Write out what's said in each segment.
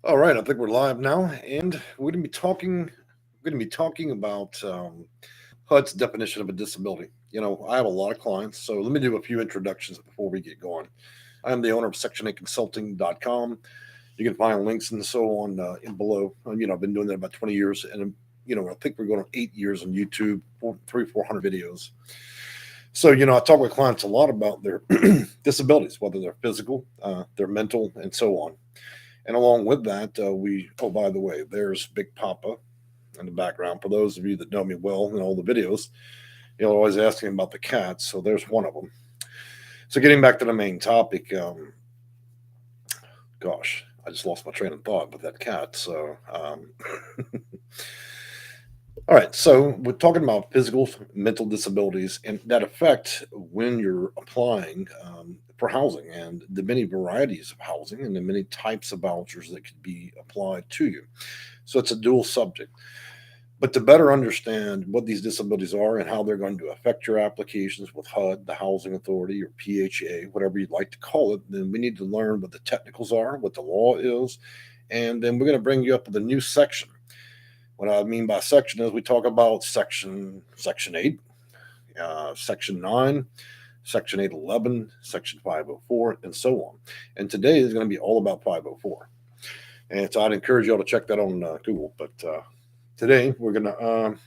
All right, I think we're live now, and we're going to be talking about HUD's definition of a disability. I have a lot of clients, so let me do a few introductions before we get going. I am the owner of Section8Consulting.com. You can find links and so on in below. I've been doing that about 20 years, and I think we're going on 8 years on YouTube, 400 videos. So, I talk with clients a lot about their disabilities, whether they're physical, their mental, and so on. And along with that, by the way, there's Big Papa in the background. For those of you that know me well in all the videos, you're always asking about the cats. So there's one of them. So getting back to the main topic, gosh, I just lost my train of thought with that cat. So, all right. So we're talking about physical, mental disabilities and that affect when you're applying for housing and the many varieties of housing and the many types of vouchers that could be applied to you. So it's a dual subject. But to better understand what these disabilities are and how they're going to affect your applications with HUD, the Housing Authority, or PHA, whatever you'd like to call it, then we need to learn what the technicals are, what the law is, and then we're going to bring you up with a new section. What I mean by section is we talk about section 8, section 9, section 811, section 504, and so on. And today is going to be all about 504. And so I'd encourage you all to check that on Google. But today we're going to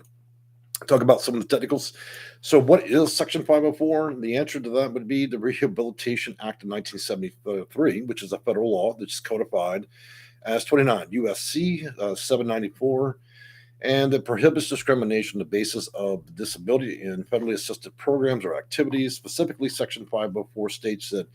talk about some of the technicals. So, what is Section 504? The answer to that would be the Rehabilitation Act of 1973, which is a federal law that's codified as 29 USC 794, and it prohibits discrimination on the basis of disability in federally assisted programs or activities. Specifically, Section 504 states that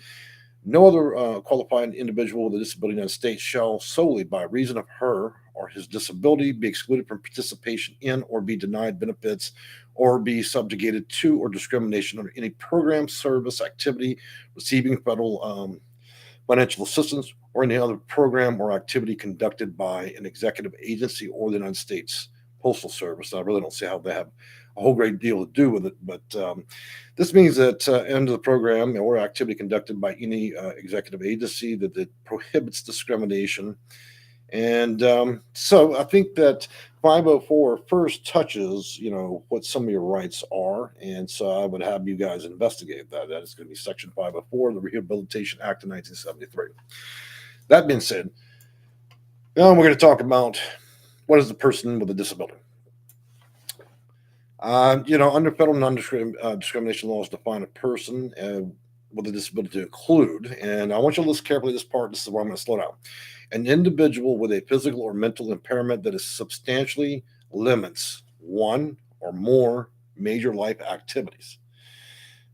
no other qualified individual with a disability in the United States shall solely by reason of her or his disability be excluded from participation in or be denied benefits or be subjugated to or discrimination under any program, service, activity receiving federal financial assistance or any other program or activity conducted by an executive agency or the United States Postal Service. I really don't see how they have a whole great deal to do with it, but this means that under the program or activity conducted by any executive agency that prohibits discrimination. And so I think that 504 first touches, what some of your rights are. And so I would have you guys investigate that. That is going to be Section 504 of the Rehabilitation Act of 1973. That being said, now we're going to talk about what is the person with a disability. Under federal non-discrimination laws, define a person with a disability to include, and I want you to listen carefully to this part. This is where I'm going to slow down. An individual with a physical or mental impairment that is substantially limits one or more major life activities.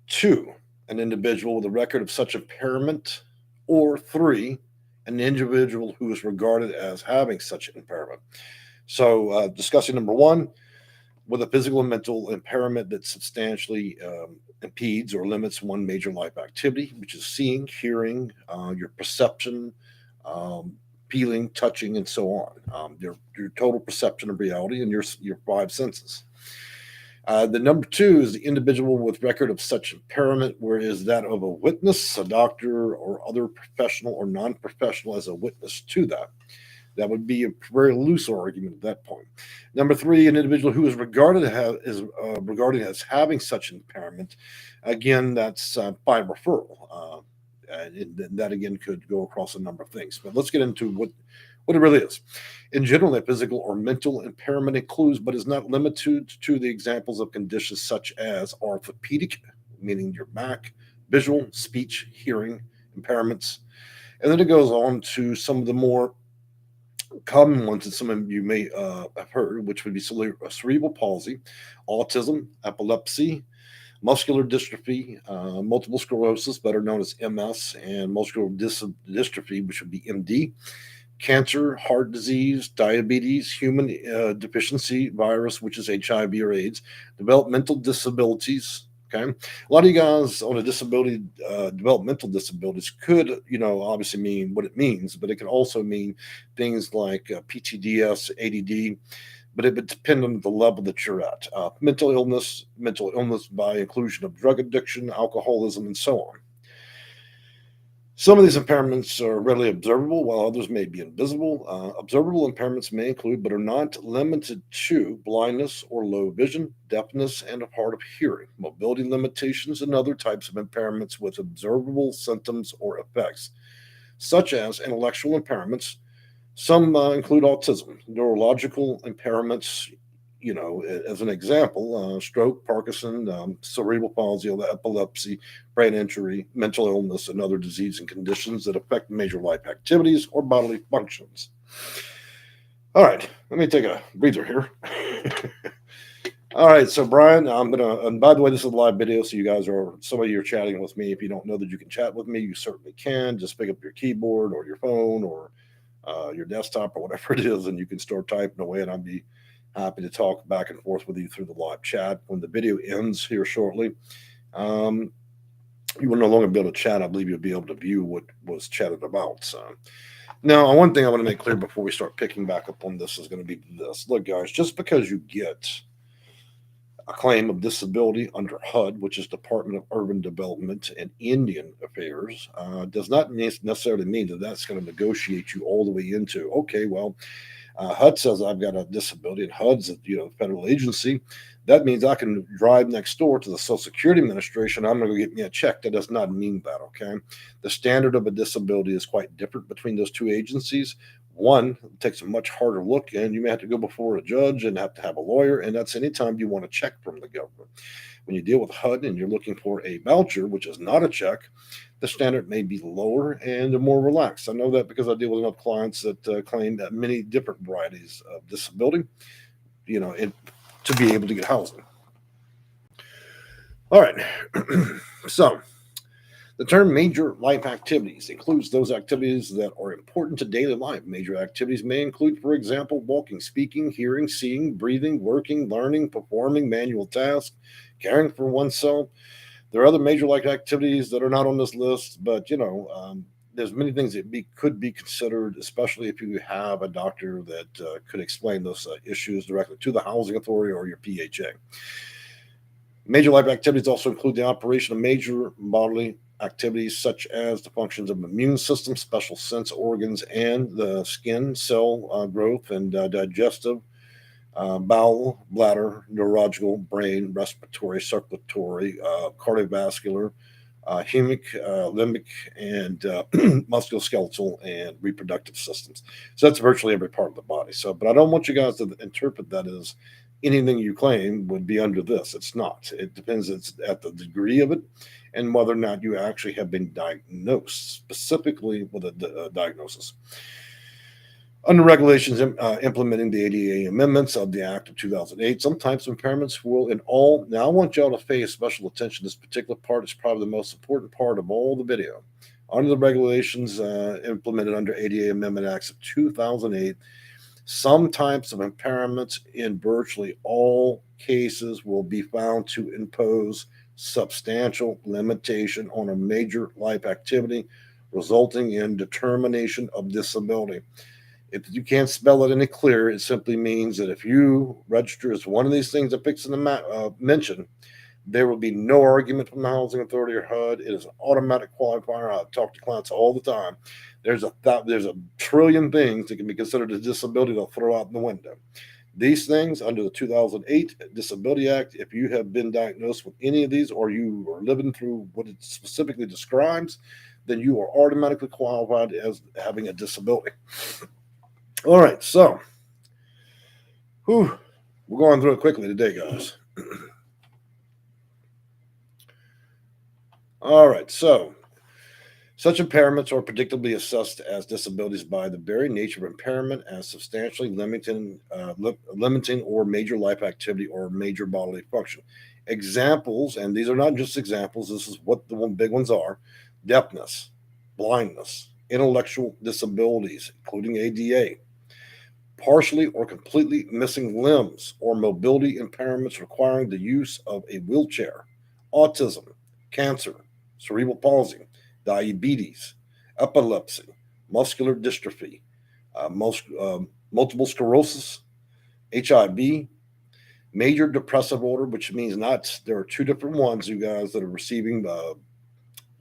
Two, an individual with a record of such impairment, or three, an individual who is regarded as having such impairment. So, discussing number one, with a physical and mental impairment that substantially impedes or limits one major life activity, which is seeing, hearing, your perception, feeling, touching, and so on. Your total perception of reality and your five senses. The number two is the individual with record of such impairment, where is that of a witness, a doctor, or other professional or non-professional as a witness to that. That would be a very loose argument at that point. Number three, an individual who is regarded as having such impairment. Again, that's by referral. And that again could go across a number of things. But let's get into what it really is. In general, a physical or mental impairment includes, but is not limited to, the examples of conditions such as orthopedic, meaning your back, visual, speech, hearing impairments. And then it goes on to some of the more common ones that some of you may have heard, which would be cerebral palsy, autism, epilepsy, muscular dystrophy, multiple sclerosis, better known as MS, and muscular dystrophy, which would be MD, cancer, heart disease, diabetes, human deficiency virus, which is HIV or AIDS, developmental disabilities. Okay, a lot of you guys on a disability, developmental disabilities, could obviously mean what it means, but it could also mean things like PTDS, ADD. But it would depend on the level that you're at. Mental illness by inclusion of drug addiction, alcoholism, and so on. Some of these impairments are readily observable, while others may be invisible. Observable impairments may include, but are not limited to, blindness or low vision, deafness, and a hard of hearing, mobility limitations, and other types of impairments with observable symptoms or effects, such as intellectual impairments. Some include autism, neurological impairments, as an example, stroke, Parkinson, cerebral palsy, epilepsy, brain injury, mental illness, and other disease and conditions that affect major life activities or bodily functions. All right, let me take a breather here. All right, so Brian, and by the way, this is a live video, so you guys some of you are chatting with me. If you don't know that you can chat with me, you certainly can. Just pick up your keyboard or your phone or your desktop or whatever it is, and you can start typing away, and I'd be happy to talk back and forth with you through the live chat. When the video ends here shortly, you will no longer be able to chat. I believe you'll be able to view what was chatted about. So, now, one thing I want to make clear before we start picking back up on this is going to be this. Look, guys, just because you get a claim of disability under HUD, which is Department of Urban Development and Indian Affairs, does not necessarily mean that that's going to negotiate you all the way into, okay, well, HUD says I've got a disability, and HUD's a federal agency. That means I can drive next door to the Social Security Administration. I'm going to go get me a check. That does not mean that, okay? The standard of a disability is quite different between those two agencies. One takes a much harder look, and you may have to go before a judge and have to have a lawyer, and that's anytime you want a check from the government. When you deal with HUD and you're looking for a voucher, which is not a check, the standard may be lower and more relaxed. I know that because I deal with enough clients that claim that many different varieties of disability, to be able to get housing. All right. So, the term major life activities includes those activities that are important to daily life. Major activities may include, for example, walking, speaking, hearing, seeing, breathing, working, learning, performing manual tasks, caring for oneself. There are other major life activities that are not on this list, but there's many things that could be considered, especially if you have a doctor that could explain those issues directly to the housing authority or your PHA. Major life activities also include the operation of major bodily activities such as the functions of the immune system, special sense organs, and the skin, cell growth, and digestive, bowel, bladder, neurological, brain, respiratory, circulatory, cardiovascular, humic, limbic, and musculoskeletal and reproductive systems. So that's virtually every part of the body. So, but I don't want you guys to interpret that as anything you claim would be under this. It's not. It depends at the degree of it and whether or not you actually have been diagnosed specifically with a diagnosis. Under regulations implementing the ADA amendments of the Act of 2008, some types of impairments will, now I want y'all to pay special attention. This particular part is probably the most important part of all the video. Under the regulations implemented under ADA Amendment Acts of 2008, some types of impairments in virtually all cases will be found to impose substantial limitation on a major life activity, resulting in determination of disability. If you can't spell it any clearer, it simply means that if you register as one of these things I'm fixing to mention, there will be no argument from the Housing Authority or HUD. It is an automatic qualifier. I talk to clients all the time. There's a trillion things that can be considered a disability they'll throw out in the window. These things under the 2008 Disability Act, if you have been diagnosed with any of these or you are living through what it specifically describes, then you are automatically qualified as having a disability. All right, so we're going through it quickly today, guys. All right, so such impairments are predictably assessed as disabilities by the very nature of impairment as substantially limiting or major life activity or major bodily function. Examples, and these are not just examples, this is what the big ones are: deafness, blindness, intellectual disabilities, including ADA, partially or completely missing limbs or mobility impairments requiring the use of a wheelchair, autism, cancer, cerebral palsy, diabetes, epilepsy, muscular dystrophy, multiple sclerosis, HIV, major depressive order, which means there are two different ones, you guys, that are receiving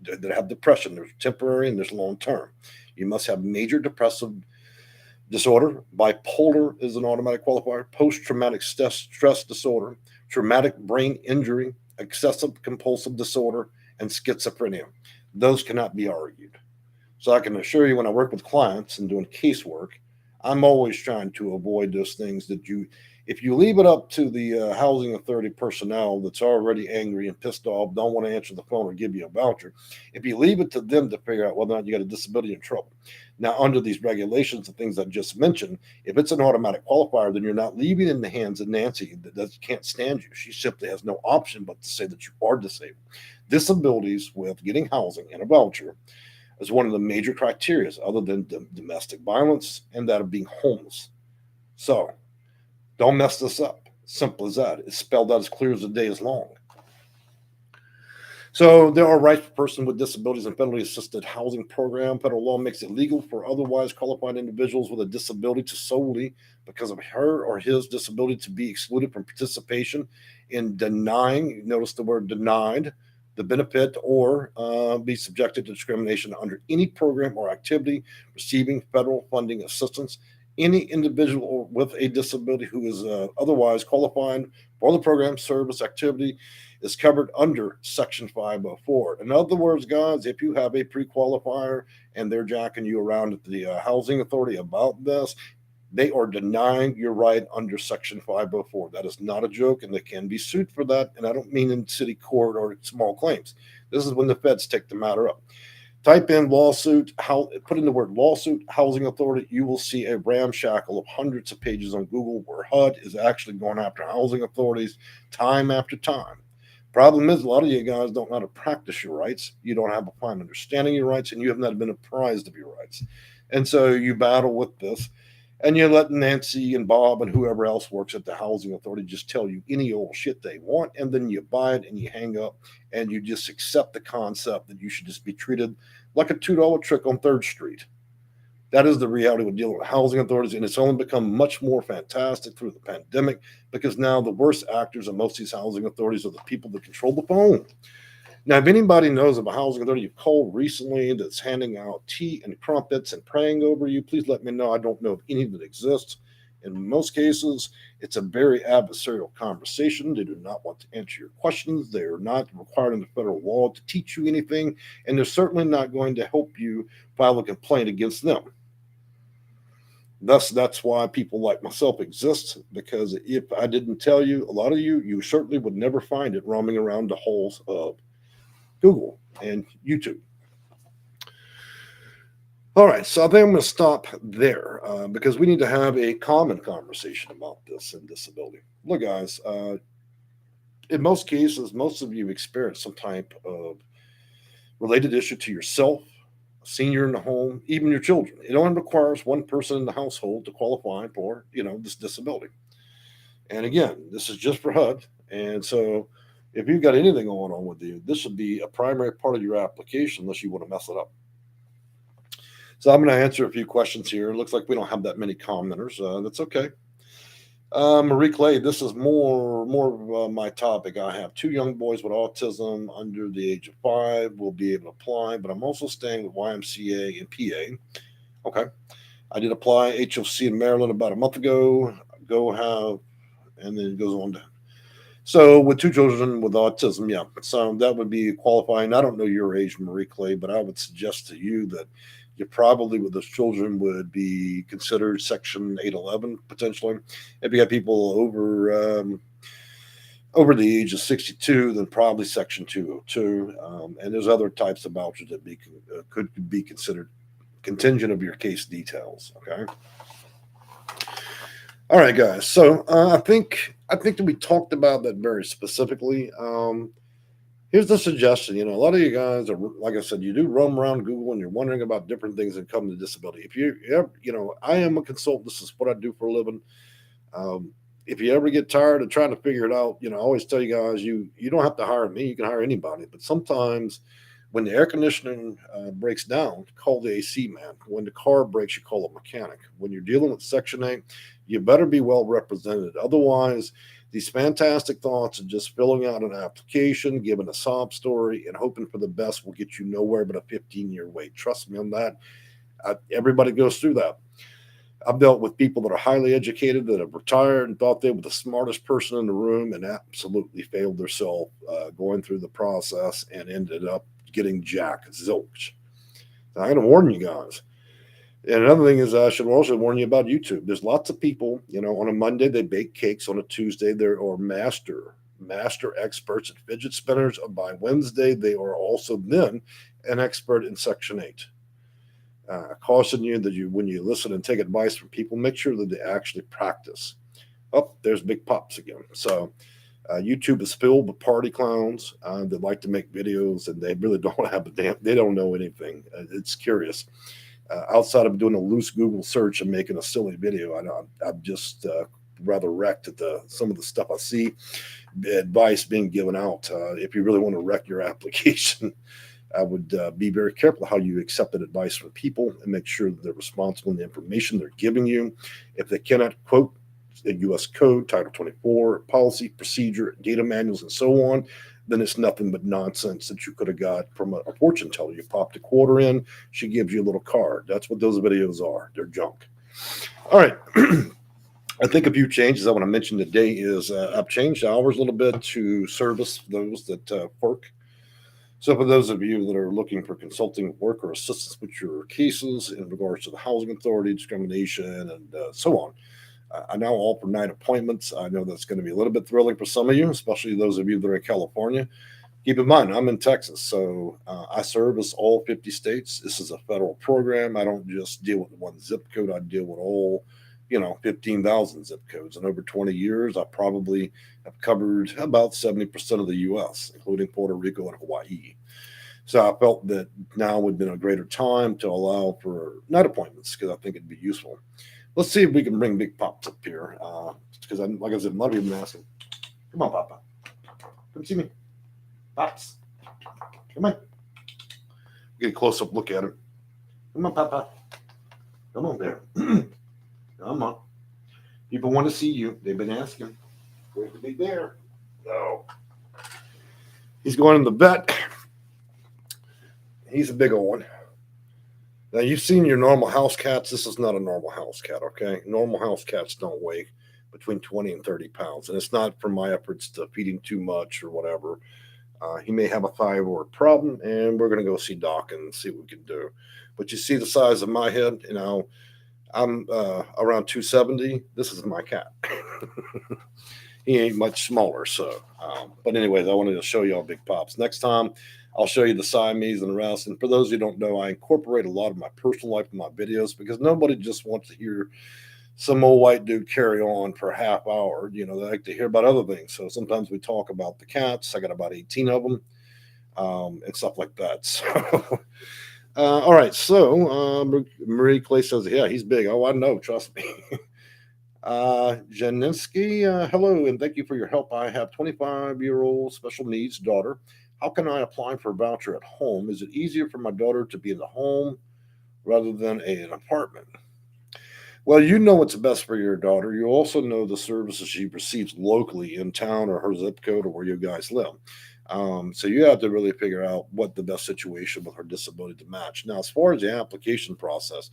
that have depression. There's temporary and there's long term. You must have major depressive disorder. Bipolar is an automatic qualifier. Post traumatic stress disorder, traumatic brain injury, excessive compulsive disorder, and schizophrenia. Those cannot be argued. So I can assure you, when I work with clients and doing casework, I'm always trying to avoid those things that if you leave it up to the housing authority personnel that's already angry and pissed off, don't want to answer the phone or give you a voucher, if you leave it to them to figure out whether or not you got a disability, in trouble. Now, under these regulations, the things I just mentioned, if it's an automatic qualifier, then you're not leaving it in the hands of Nancy that can't stand you. She simply has no option but to say that you are disabled. Disabilities with getting housing and a voucher is one of the major criteria, other than domestic violence and that of being homeless. So don't mess this up. Simple as that. It's spelled out as clear as the day is long. So there are rights for persons with disabilities and federally assisted housing program. Federal law makes it legal for otherwise qualified individuals with a disability to solely because of her or his disability to be excluded from participation in denying, notice the word denied, the benefit or be subjected to discrimination under any program or activity receiving federal funding assistance. Any individual with a disability who is otherwise qualified for the program, service, activity is covered under Section 504. In other words, guys, if you have a pre-qualifier and they're jacking you around at the housing authority about this, they are denying your right under Section 504. That is not a joke, and they can be sued for that. And I don't mean in city court or small claims. This is when the feds take the matter up. Type in lawsuit, put in the word lawsuit, housing authority. You will see a ramshackle of hundreds of pages on Google where HUD is actually going after housing authorities time after time. Problem is, a lot of you guys don't know how to practice your rights. You don't have a fine understanding of your rights, and you have not been apprised of your rights. And so you battle with this. And you let Nancy and Bob and whoever else works at the housing authority just tell you any old shit they want, and then you buy it and you hang up and you just accept the concept that you should just be treated like a $2 trick on 3rd Street. That is the reality with dealing with housing authorities, and it's only become much more fantastic through the pandemic because now the worst actors in most of these housing authorities are the people that control the phone. Now, if anybody knows of a housing authority you've called recently that's handing out tea and crumpets and praying over you, please let me know. I don't know of any that exists. In most cases, it's a very adversarial conversation. They do not want to answer your questions. They are not required under federal law to teach you anything, and they're certainly not going to help you file a complaint against them. Thus, that's why people like myself exist, because if I didn't tell you, a lot of you certainly would never find it roaming around the halls of Google and YouTube. All right, so I think I'm going to stop there because we need to have a common conversation about this and disability. Look, guys, in most cases, most of you experience some type of related issue to yourself, a senior in the home, even your children. It only requires one person in the household to qualify for, this disability. And again, this is just for HUD. And so if you've got anything going on with you, this should be a primary part of your application unless you want to mess it up. So I'm going to answer a few questions here. It looks like we don't have that many commenters. That's okay. Marie Clay, this is more of my topic. I have 2 young boys with autism under the age of 5. Will be able to apply, but I'm also staying with YMCA and PA. Okay. I did apply HOC in Maryland about a month ago. And then it goes on to. So with 2 children with autism, yeah. So that would be qualifying. I don't know your age, Marie Clay, but I would suggest to you that you probably with those children would be considered Section 811 potentially. If you got people over the age of 62, then probably Section 202. And there's other types of vouchers that could be considered contingent of your case details. Okay. All right, guys. So I think that we talked about that very specifically. Here's the suggestion. A lot of you guys are, like I said, you do roam around Google and you're wondering about different things that come to disability. If you ever, I am a consultant. This is what I do for a living. If you ever get tired of trying to figure it out, I always tell you guys, you don't have to hire me. You can hire anybody. But sometimes when the air conditioning breaks down, call the AC man. When the car breaks, you call a mechanic. When you're dealing with Section 8, you better be well represented. Otherwise, These fantastic thoughts of just filling out an application, giving a sob story, and hoping for the best will get you nowhere but a 15-year wait. Trust me on that. Everybody goes through that. I've dealt with people that are highly educated that have retired and thought they were the smartest person in the room and absolutely failed themselves going through the process and ended up getting jack zilch. I'm going to warn you guys. And another thing is, I should also warn you about YouTube. There's lots of people, on a Monday they bake cakes, on a Tuesday they're master experts at fidget spinners. By Wednesday they are also then an expert in Section 8. I caution you that when you listen and take advice from people, make sure that they actually practice. Oh, there's Big Pops again. So YouTube is filled with party clowns that like to make videos, and they really don't have they don't know anything. It's curious. Outside of doing a loose Google search and making a silly video, I'm just rather wrecked at some of the stuff I see, advice being given out. If you really want to wreck your application, I would be very careful how you accept advice from people and make sure that they're responsible in the information they're giving you. If they cannot quote the U.S. Code, Title 24, policy, procedure, data manuals, and so on, then it's nothing but nonsense that you could have got from a fortune teller. You popped a quarter in, she gives you a little card. That's what those videos are. They're junk. All right. I think a few changes I want to mention today is I've changed hours a little bit to service those that work. So for those of you that are looking for consulting work or assistance with your cases in regards to the housing authority, discrimination, and so on, I now offer night appointments. I know that's going to be a little bit thrilling for some of you, especially those of you that are in California. Keep in mind, I'm in Texas, so I service all 50 states. This is a federal program. I don't just deal with one zip code. I deal with all, 15,000 zip codes. In over 20 years, I probably have covered about 70% of the U.S., including Puerto Rico and Hawaii. So I felt that now would have been a greater time to allow for night appointments because I think it'd be useful. Let's see if we can bring Big Pops up here. Because, like I said, a lot of people asking, come on, Papa. Come see me. Pops. Come on. Get a close-up look at him. Come on, Papa. Come on there. Come on. People want to see you. They've been asking. Where's the big bear? No. He's going in the vet. He's a big old one. Now, you've seen your normal house cats. This is not a normal house cat, okay? Normal house cats don't weigh between 20 and 30 pounds. And it's not from my efforts to feed him too much or whatever. He may have a thyroid problem, and we're going to go see Doc and see what we can do. But you see the size of my head? I'm around 270. This is my cat. He ain't much smaller. So, but anyways, I wanted to show you all Big Pops. Next time, I'll show you the Siamese and the rest. And for those who don't know, I incorporate a lot of my personal life in my videos because nobody just wants to hear some old white dude carry on for a half hour. They like to hear about other things. So sometimes we talk about the cats. I got about 18 of them and stuff like that. So, all right. So Marie Clay says, yeah, he's big. Oh, I know. Trust me. Janinski, hello, and thank you for your help. I have 25-year-old special needs daughter. How can I apply for a voucher at home? Is it easier for my daughter to be in the home rather than an apartment? Well, you know what's best for your daughter. You also know the services she receives locally in town or her zip code or where you guys live. So you have to really figure out what the best situation with her disability to match. Now, as far as the application process,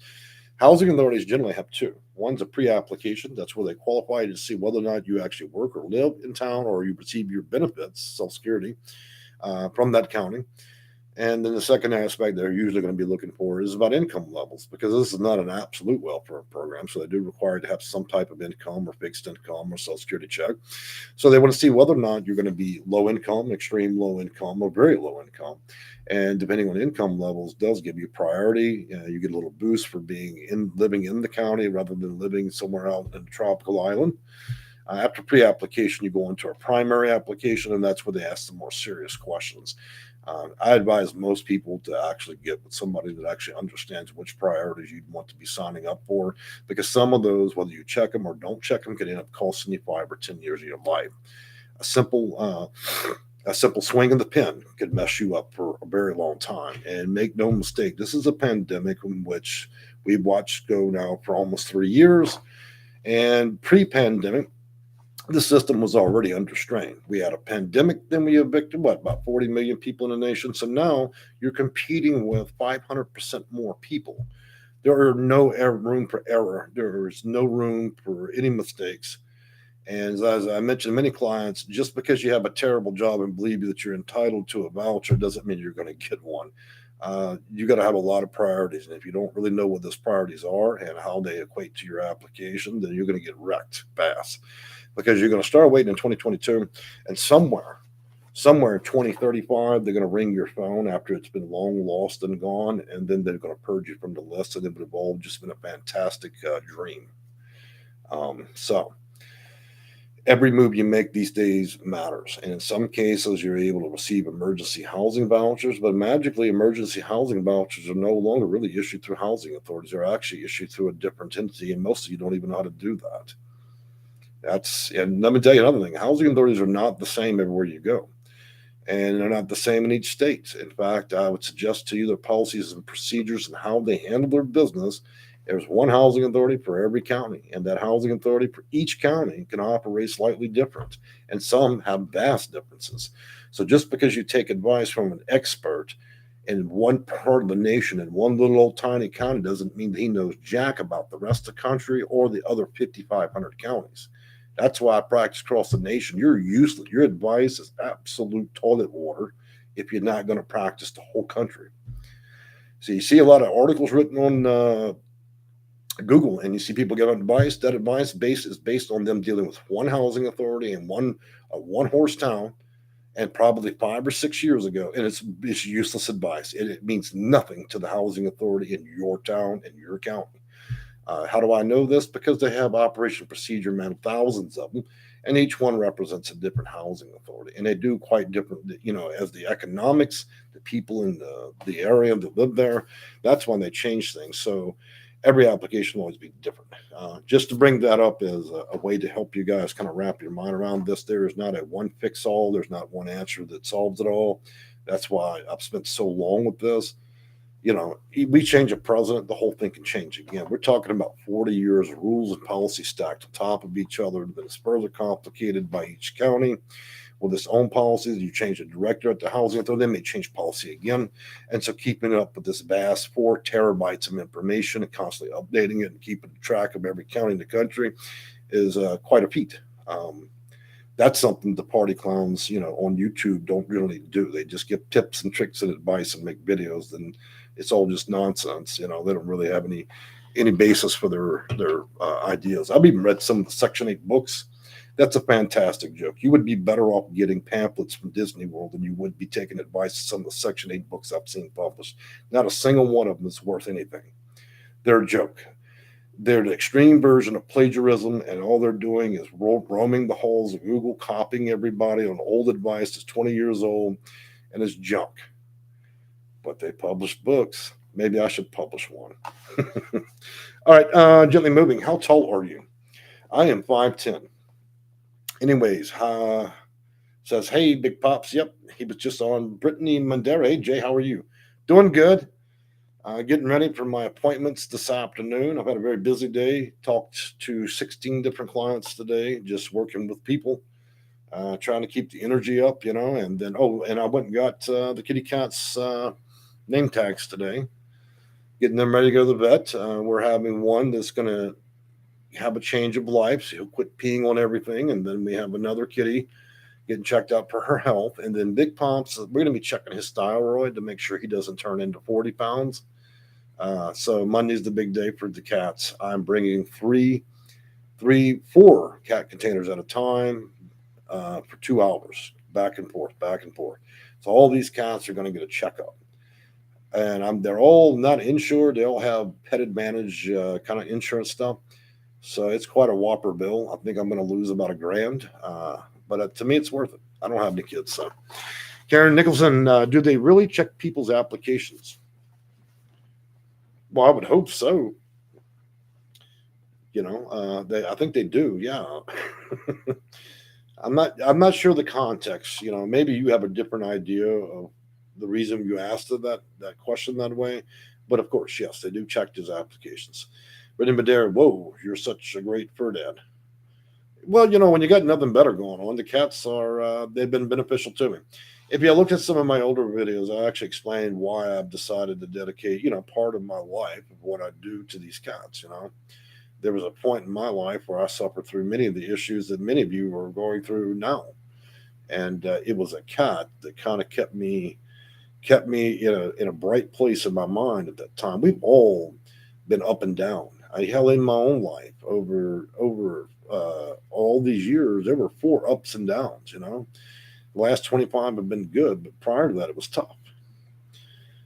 housing authorities generally have two. One's a pre-application. That's where they qualify to see whether or not you actually work or live in town or you receive your benefits, Social Security, from that county. And then the second aspect they're usually going to be looking for is about income levels, because this is not an absolute welfare program. So they do require to have some type of income or fixed income or Social Security check. So they want to see whether or not you're going to be low income, extreme low income, or very low income. And depending on income levels, does give you priority. You get a little boost for living in the county rather than living somewhere out in a tropical island. After pre-application, you go into a primary application, and that's where they ask the more serious questions. I advise most people to actually get with somebody that actually understands which priorities you'd want to be signing up for, because some of those, whether you check them or don't check them, could end up costing you 5 or 10 years of your life. A simple swing of the pen could mess you up for a very long time. And make no mistake, this is a pandemic in which we've watched go now for almost 3 years. And pre-pandemic, the system was already under strain. We had a pandemic, then we evicted about 40 million people in the nation. So now you're competing with 500% more people. There are no room for error. There is no room for any mistakes. And as I mentioned, many clients, just because you have a terrible job and believe that you're entitled to a voucher doesn't mean you're going to get one. You got to have a lot of priorities. And if you don't really know what those priorities are and how they equate to your application, then you're going to get wrecked fast because you're going to start waiting in 2022 and somewhere in 2035, they're going to ring your phone after it's been long lost and gone, and then they're going to purge you from the list, and it would have all just been a fantastic dream. So every move you make these days matters, and in some cases, you're able to receive emergency housing vouchers, but magically, emergency housing vouchers are no longer really issued through housing authorities. They're actually issued through a different entity, and most of you don't even know how to do that. And let me tell you another thing: housing authorities are not the same everywhere you go, and they're not the same in each state. In fact, I would suggest to you their policies and procedures and how they handle their business. There's one housing authority for every county, and that housing authority for each county can operate slightly different, and some have vast differences. So just because you take advice from an expert in one part of the nation in one little old tiny county doesn't mean that he knows jack about the rest of the country or the other 5,500 counties. That's why I practice across the nation. You're useless. Your advice is absolute toilet water if you're not going to practice the whole country. So you see a lot of articles written on Google, and you see people give advice. That advice is based on them dealing with one housing authority and one horse town, and probably 5 or 6 years ago, and it's useless advice. It means nothing to the housing authority in your town and your county. How do I know this? Because they have operation procedure man, thousands of them, and each one represents a different housing authority, and they do quite different. As the economics, the people in the area that live there, that's when they change things. So every application will always be different. Just to bring that up as a way to help you guys kind of wrap your mind around this, there is not a one fix all. There's not one answer that solves it all. That's why I've spent so long with this. We change a president, the whole thing can change again. We're talking about 40 years of rules and policy stacked on top of each other that is further complicated by each county with its own policies. You change the director at the housing authority, they may change policy again. And so keeping up with this vast 4 terabytes of information and constantly updating it and keeping track of every county in the country is quite a feat. That's something the party clowns, on YouTube don't really do. They just give tips and tricks and advice and make videos, and it's all just nonsense. They don't really have any basis for their ideas. I've even read some of the Section 8 books. That's a fantastic joke. You would be better off getting pamphlets from Disney World than you would be taking advice from some of the Section 8 books I've seen published. Not a single one of them is worth anything. They're a joke. They're the extreme version of plagiarism, and all they're doing is roaming the halls of Google, copying everybody on old advice that's 20 years old, and it's junk. But they publish books. Maybe I should publish one. All right, gently moving. How tall are you? I am 5'10". Anyways, says, hey, Big Pops. Yep, he was just on. Brittany Mandera. Hey, Jay, how are you? Doing good. Getting ready for my appointments this afternoon. I've had a very busy day. Talked to 16 different clients today, just working with people, trying to keep the energy up, and then, and I went and got the kitty cat's name tags today, getting them ready to go to the vet. We're having one that's going to have a change of life. So he'll quit peeing on everything. And then we have another kitty getting checked out for her health. And then Big Pops, we're going to be checking his thyroid to make sure he doesn't turn into 40 pounds. So Monday's the big day for the cats. I'm bringing 4 cat containers at a time for 2 hours, back and forth, back and forth. So all these cats are going to get a checkup. And they're all not insured. They all have Pet Advantage kind of insurance stuff. So it's quite a whopper bill. I think I'm going to lose about $1,000. But to me, it's worth it. I don't have any kids. So Karen Nicholson, do they really check people's applications? Well, I would hope so. I think they do. Yeah. I'm not sure the context. Maybe you have a different idea of the reason you asked that question that way. But of course, yes, they do check his applications. Brittany Madera, whoa, you're such a great fur dad. Well, when you got nothing better going on, the cats are they've been beneficial to me. If you look at some of my older videos, I actually explained why I've decided to dedicate, part of my life of what I do to these cats. There was a point in my life where I suffered through many of the issues that many of you are going through now, and it was a cat that kind of kept me in a bright place in my mind at that time. We've all been up and down. Hell, in my own life over all these years, there were four ups and downs. The last 25 have been good, but prior to that, it was tough.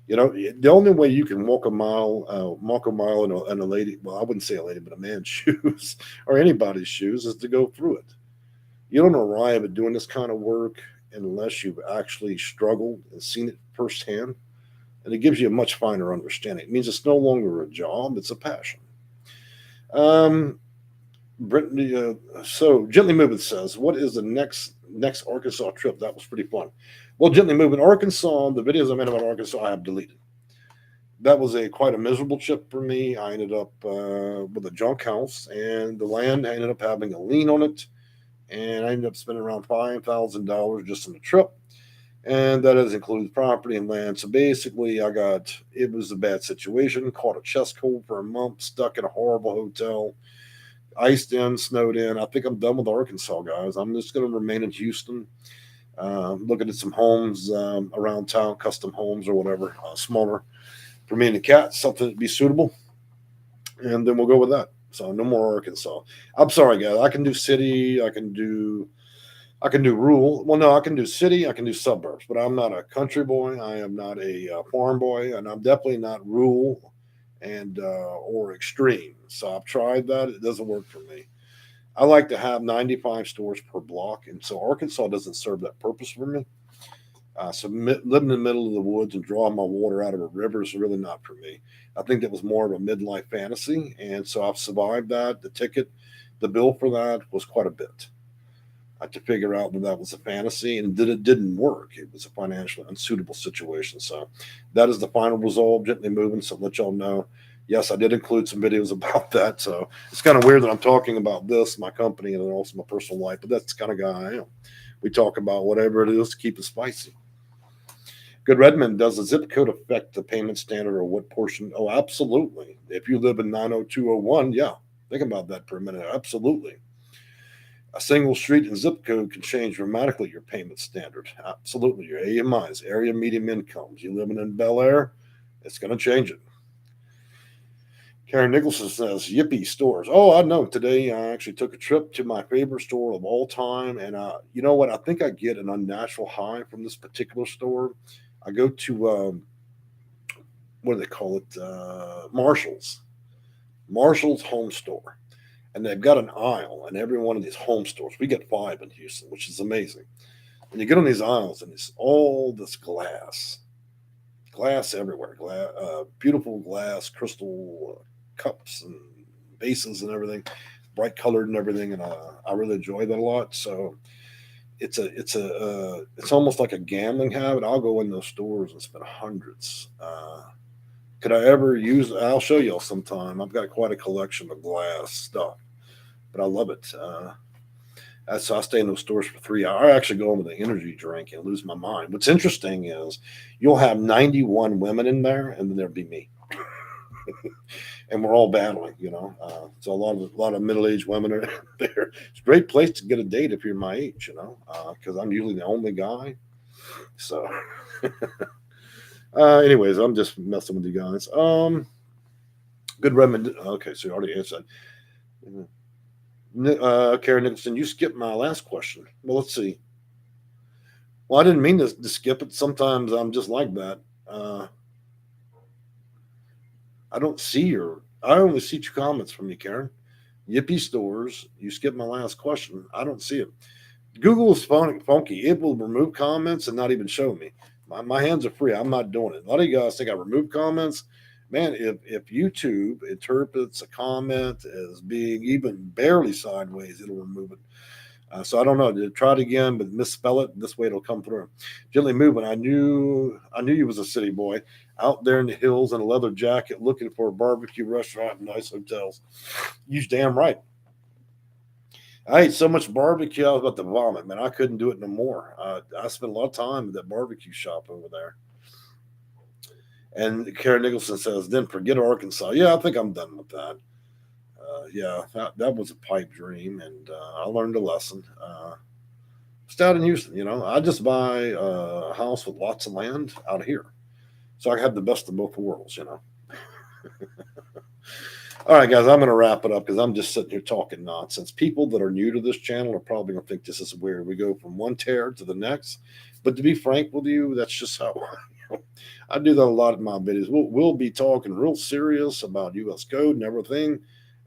The only way you can walk a mile in a lady, well, I wouldn't say a lady, but a man's shoes or anybody's shoes is to go through it. You don't arrive at doing this kind of work unless you've actually struggled and seen it firsthand. And it gives you a much finer understanding. It means it's no longer a job, it's a passion. Um, Brittany, so Gently Moving says, what is the next Arkansas trip? That was pretty fun. Well, Gently Moving, Arkansas, the videos I made about Arkansas, I have deleted. That was quite a miserable trip for me. I ended up with a junk house, and the land ended up having a lien on it, and I ended up spending around $5,000 just on the trip, and that does include property and land. So basically, it was a bad situation. Caught a chest cold for a month, stuck in a horrible hotel, iced in, snowed in. I think I'm done with Arkansas, guys. I'm just going to remain in Houston, looking at some homes around town, custom homes or whatever, smaller for me and the cat, something to be suitable, and then we'll go with that. So no more Arkansas. I'm sorry, guys. I can do city. I can do rural. Well, no, I can do city. I can do suburbs, but I'm not a country boy. I am not a farm boy, and I'm definitely not rural and or extreme. So I've tried that. It doesn't work for me. I like to have 95 stores per block, and so Arkansas doesn't serve that purpose for me. Living in the middle of the woods and drawing my water out of a river is really not for me. I think that was more of a midlife fantasy, and so I've survived that. The bill for that was quite a bit. I had to figure out that that was a fantasy, and that it didn't work. It was a financially unsuitable situation. So that is the final result. Gently Moving. So let y'all know. Yes, I did include some videos about that. So it's kind of weird that I'm talking about this, my company, and then also my personal life. But that's the kind of guy I am. We talk about whatever it is to keep it spicy. Good Redmond, does the zip code affect the payment standard or what portion? Oh, absolutely. If you live in 90201, yeah, think about that for a minute. Absolutely. A single street and zip code can change dramatically your payment standard. Absolutely. Your AMIs, area medium incomes. You living in Bel Air, it's going to change it. Karen Nicholson says, Yippee stores. Oh, I know. Today I actually took a trip to my favorite store of all time. And you know what? I think I get an unnatural high from this particular store. I go to, what do they call it? Marshall's Home Store. And they've got an aisle in every one of these home stores. We get five in Houston, which is amazing. And you get on these aisles, and it's all this glass everywhere, beautiful glass, crystal cups and vases and everything, bright colored and everything. And I really enjoy that a lot. So it's almost like a gambling habit. I'll go in those stores and spend hundreds. Could I ever use? I'll show y'all sometime. I've got quite a collection of glass stuff, but I love it. So I stay in those stores for 3 hours. I actually go in with an energy drink and lose my mind. What's interesting is you'll have 91 women in there, and then there'll be me, and we're all battling. So a lot of middle aged women are there. It's a great place to get a date if you're my age. Because I'm usually the only guy. So, anyways, I'm just messing with you guys. Good remedy. Okay, so you already answered. Karen Nicholson, you skipped my last question. Well, let's see. Well, I didn't mean to skip it. Sometimes I'm just like that. I don't see your. I only see two comments from you, Karen. Yippee stores. You skipped my last question. I don't see it. Google is funky. It will remove comments and not even show me. My hands are free. I'm not doing it. A lot of you guys think I remove comments. Man, if YouTube interprets a comment as being even barely sideways, it'll remove it. So I don't know. Try it again, but misspell it. This way it'll come through. Gently Moving. I knew you was a city boy out there in the hills in a leather jacket, looking for a barbecue restaurant and nice hotels. You damn right. I ate so much barbecue, I was about to vomit, man. I couldn't do it no more. I spent a lot of time at that barbecue shop over there. And Karen Nicholson says, then forget Arkansas. Yeah, I think I'm done with that. Yeah, that was a pipe dream, and I learned a lesson. It's down in Houston, I just buy a house with lots of land out here. So I have the best of both worlds. All right, guys, I'm going to wrap it up because I'm just sitting here talking nonsense. People that are new to this channel are probably going to think this is weird. We go from one tear to the next. But to be frank with you, that's just how I do that a lot in my videos. We'll be talking real serious about U.S. code and everything.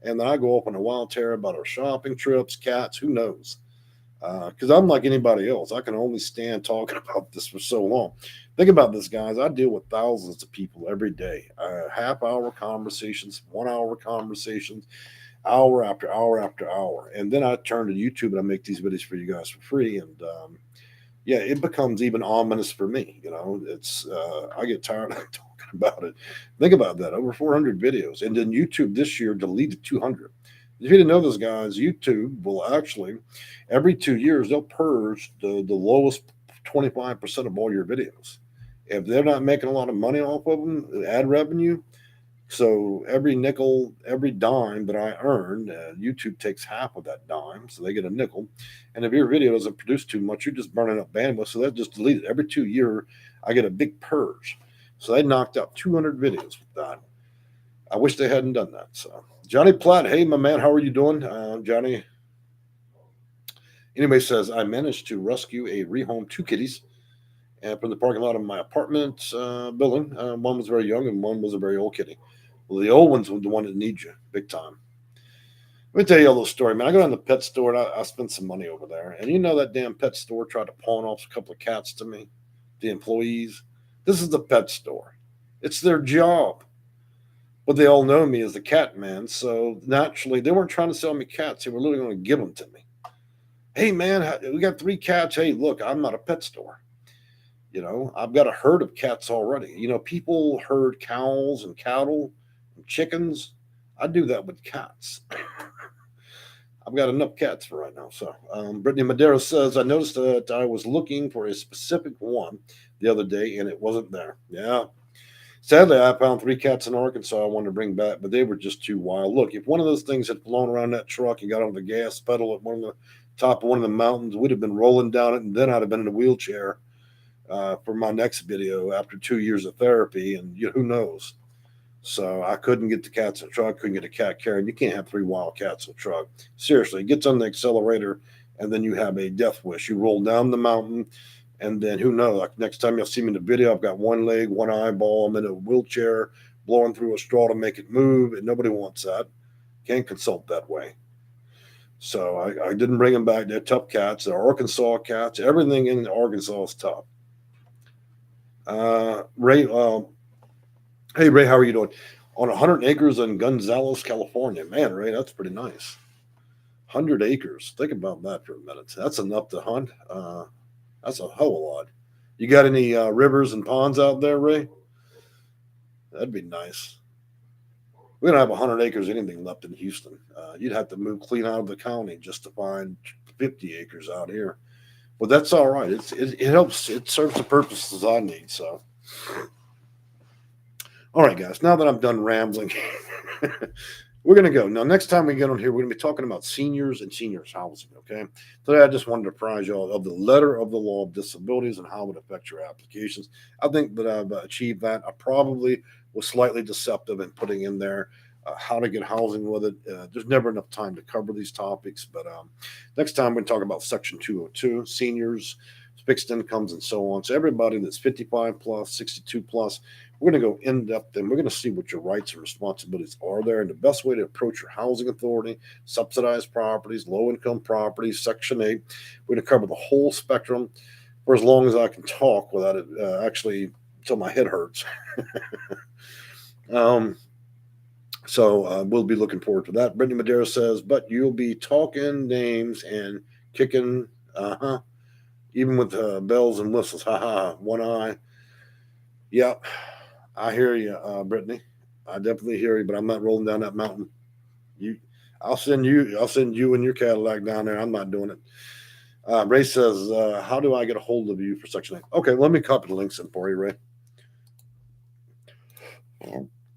And then I go up on a wild tear about our shopping trips, cats, who knows? Because I'm like anybody else. I can only stand talking about this for so long. Think about this, guys. I deal with thousands of people every day. Half-hour conversations, 1 hour conversations, hour after hour after hour. And then I turn to YouTube and I make these videos for you guys for free. And yeah, it becomes even ominous for me. It's I get tired of talking about it. Think about that. Over 400 videos. And then YouTube this year deleted 200. If you didn't know this, guys, YouTube will actually, every 2 years, they'll purge the lowest 25% of all your videos. If they're not making a lot of money off of them, ad revenue, so every nickel, every dime that I earn, YouTube takes half of that dime, so they get a nickel. And if your video doesn't produce too much, you're just burning up bandwidth. So that just deleted. Every 2 year, I get a big purge. So they knocked out 200 videos with that. I wish they hadn't done that. So Johnny Platt, hey my man, how are you doing, Johnny? Anyway, says I managed to rescue a rehome two kitties from the parking lot of my apartment building. One was very young and one was a very old kitty. Well, the old one's the one that needs you big time. Let me tell you a little story, man. I go down to the pet store and I spent some money over there. And that damn pet store tried to pawn off a couple of cats to me, the employees. This is the pet store. It's their job. But they all know me as the cat man. So naturally, they weren't trying to sell me cats. They were literally going to give them to me. Hey, man, we got 3 cats. Hey, look, I'm not a pet store. I've got a herd of cats already. People herd cows and cattle and chickens. I do that with cats. I've got enough cats for right now. So, Brittany Madera says, I noticed that I was looking for a specific one the other day and it wasn't there. Yeah. Sadly, I found 3 cats in Arkansas I wanted to bring back, but they were just too wild. Look, if one of those things had flown around that truck and got on the gas pedal at one of the top of one of the mountains, we'd have been rolling down it, and then I'd have been in a wheelchair for my next video after 2 years of therapy, and who knows. So I couldn't get the cats in the truck, couldn't get a cat carried. You can't have 3 wild cats in the truck. Seriously, it gets on the accelerator, and then you have a death wish. You roll down the mountain, and then who knows? Like next time you'll see me in the video, I've got one leg, one eyeball. I'm in a wheelchair, blowing through a straw to make it move, and nobody wants that. Can't consult that way. So I didn't bring them back. They're tough cats. They're Arkansas cats. Everything in Arkansas is tough. Ray, hey Ray, how are you doing? On 100 acres in Gonzales, California. Man, Ray, that's pretty nice. 100 acres. Think about that for a minute. That's enough to hunt. That's a hell of a lot. You got any rivers and ponds out there, Ray? That'd be nice. We don't have 100 acres anything left in Houston. You'd have to move clean out of the county just to find 50 acres out here. But that's all right. It helps. It serves the purposes I need. So, all right, guys. Now that I'm done rambling, we're going to go. Now, next time we get on here, we're going to be talking about seniors and seniors housing. Okay. Today, I just wanted to apprise you all of the letter of the law of disabilities and how it affects your applications. I think that I've achieved that. I probably was slightly deceptive in putting in there how to get housing with it. There's never enough time to cover these topics. But next time, we're going to talk about Section 202, seniors, fixed incomes, and so on. So everybody that's 55 plus, 62 plus, we're going to go in depth and we're going to see what your rights and responsibilities are there and the best way to approach your housing authority, subsidized properties, low income properties, Section 8. We're going to cover the whole spectrum for as long as I can talk without it actually until my head hurts. So we'll be looking forward to that. Brittany Madera says, but you'll be talking names and kicking, even with bells and whistles. Ha ha, one eye. Yep. I hear you, Brittany. I definitely hear you, but I'm not rolling down that mountain. You, I'll send you and your Cadillac down there. I'm not doing it. Ray says, how do I get a hold of you for Section 8? Okay, let me copy the links in for you, Ray.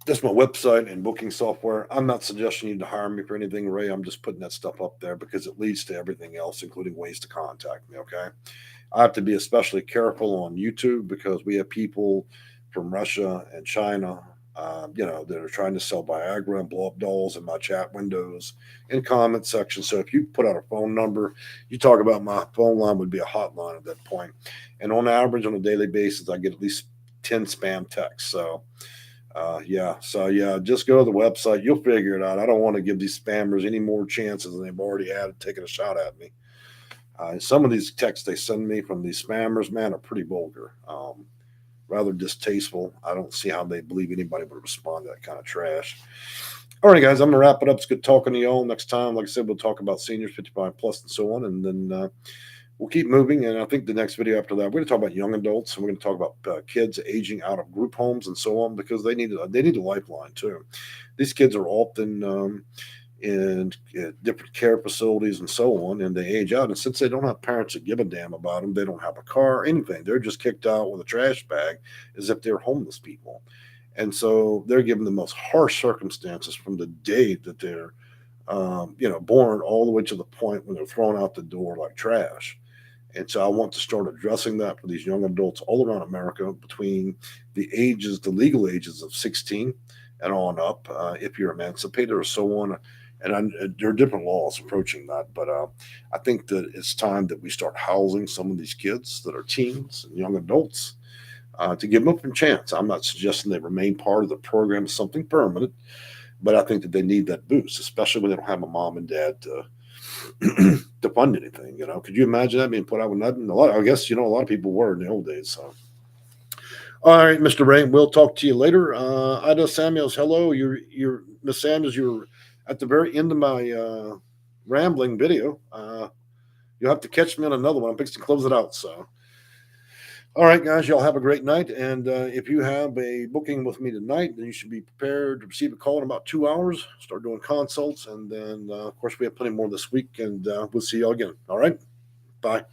That's my website and booking software. I'm not suggesting you to hire me for anything, Ray. I'm just putting that stuff up there because it leads to everything else, including ways to contact me. Okay. I have to be especially careful on YouTube because we have people from Russia and China, that are trying to sell Viagra and blow up dolls in my chat windows and comment section. So if you put out a phone number, you talk about my phone line would be a hotline at that point. And on average, on a daily basis, I get at least 10 spam texts. So just go to the website. You'll figure it out. I don't want to give these spammers any more chances than they've already had taking a shot at me. Some of these texts they send me from these spammers, man, are pretty vulgar, rather distasteful. I don't see how they believe anybody would respond to that kind of trash. All right, guys, I'm gonna wrap it up. It's good talking to y'all. Next time, like I said, we'll talk about seniors, 55 plus, and so on, and then we'll keep moving. And I think the next video after that, we're going to talk about young adults, and we're going to talk about kids aging out of group homes and so on, because they need a lifeline too. These kids are often in different care facilities and so on, and they age out. And since they don't have parents that give a damn about them, they don't have a car or anything. They're just kicked out with a trash bag as if they're homeless people. And so they're given the most harsh circumstances from the day that they're, born all the way to the point when they're thrown out the door like trash. And so I want to start addressing that for these young adults all around America between the legal ages of 16 and on up, if you're emancipated or so on. There are different laws approaching that, but I think that it's time that we start housing some of these kids that are teens and young adults to give them a chance. I'm not suggesting they remain part of the program as something permanent, but I think that they need that boost, especially when they don't have a mom and dad to fund anything. Could you imagine that being put out with nothing? I guess a lot of people were in the old days. So, all right, Mr. Ray, we'll talk to you later. Ida Samuels, hello. You're Miss Samuels. You're at the very end of my rambling video. You'll have to catch me on another one. I'm fixing to close it out. So, all right, guys, y'all have a great night. And if you have a booking with me tonight, then you should be prepared to receive a call in about 2 hours. Start doing consults. And then, of course, we have plenty more this week. And we'll see y'all again. All right. Bye.